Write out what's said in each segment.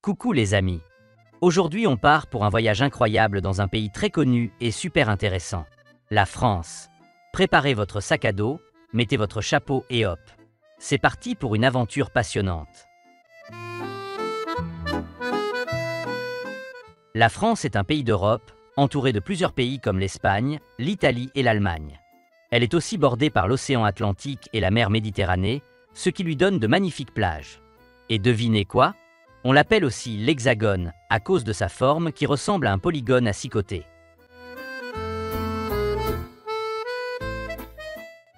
Coucou les amis. Aujourd'hui on part pour un voyage incroyable dans un pays très connu et super intéressant. La France. Préparez votre sac à dos, mettez votre chapeau et hop. C'est parti pour une aventure passionnante. La France est un pays d'Europe, entouré de plusieurs pays comme l'Espagne, l'Italie et l'Allemagne. Elle est aussi bordée par l'océan Atlantique et la mer Méditerranée, ce qui lui donne de magnifiques plages. Et devinez quoi? On l'appelle aussi l'Hexagone, à cause de sa forme qui ressemble à un polygone à 6 côtés.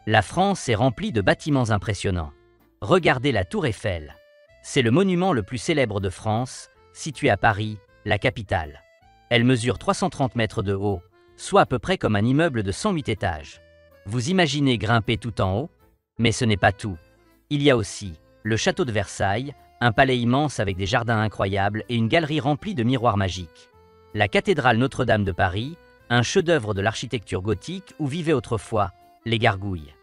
La France est remplie de bâtiments impressionnants. Regardez la Tour Eiffel. C'est le monument le plus célèbre de France, situé à Paris, la capitale. Elle mesure 330 mètres de haut, soit à peu près comme un immeuble de 108 étages. Vous imaginez grimper tout en haut? Mais ce n'est pas tout. Il y a aussi le château de Versailles, un palais immense avec des jardins incroyables et une galerie remplie de miroirs magiques. La cathédrale Notre-Dame de Paris, un chef-d'œuvre de l'architecture gothique où vivaient autrefois les gargouilles.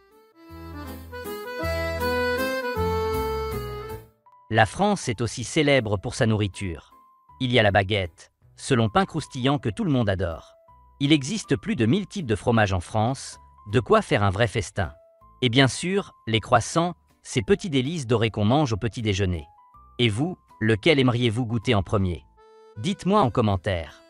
La France est aussi célèbre pour sa nourriture. Il y a la baguette, ce long pain croustillant que tout le monde adore. Il existe plus de 1000 types de fromages en France, de quoi faire un vrai festin. Et bien sûr, les croissants, ces petits délices dorés qu'on mange au petit déjeuner. Et vous, lequel aimeriez-vous goûter en premier? Dites-moi en commentaire.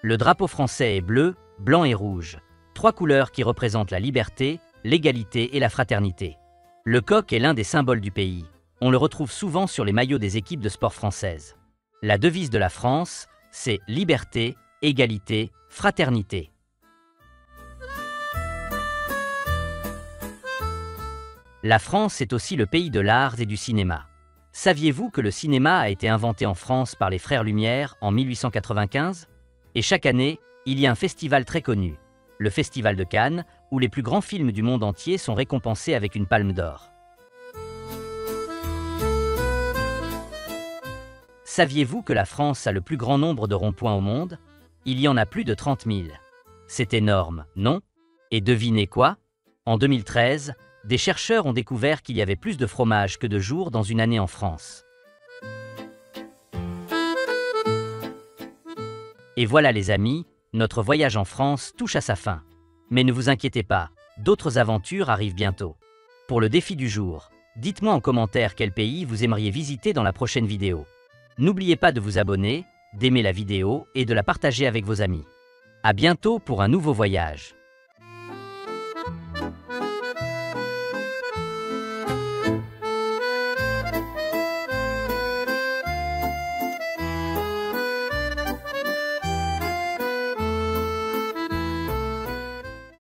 Le drapeau français est bleu, blanc et rouge, 3 couleurs qui représentent la liberté, l'égalité et la fraternité. Le coq est l'un des symboles du pays. On le retrouve souvent sur les maillots des équipes de sport françaises. La devise de la France, c'est liberté, égalité, fraternité. La France est aussi le pays de l'art et du cinéma. Saviez-vous que le cinéma a été inventé en France par les frères Lumière en 1895? Et chaque année, il y a un festival très connu, le Festival de Cannes, où les plus grands films du monde entier sont récompensés avec une palme d'or. Saviez-vous que la France a le plus grand nombre de ronds-points au monde? Il y en a plus de 30 000. C'est énorme, non? Et devinez quoi? En 2013, des chercheurs ont découvert qu'il y avait plus de fromage que de jours dans une année en France. Et voilà les amis, notre voyage en France touche à sa fin. Mais ne vous inquiétez pas, d'autres aventures arrivent bientôt. Pour le défi du jour, dites-moi en commentaire quel pays vous aimeriez visiter dans la prochaine vidéo. N'oubliez pas de vous abonner, d'aimer la vidéo et de la partager avec vos amis. À bientôt pour un nouveau voyage.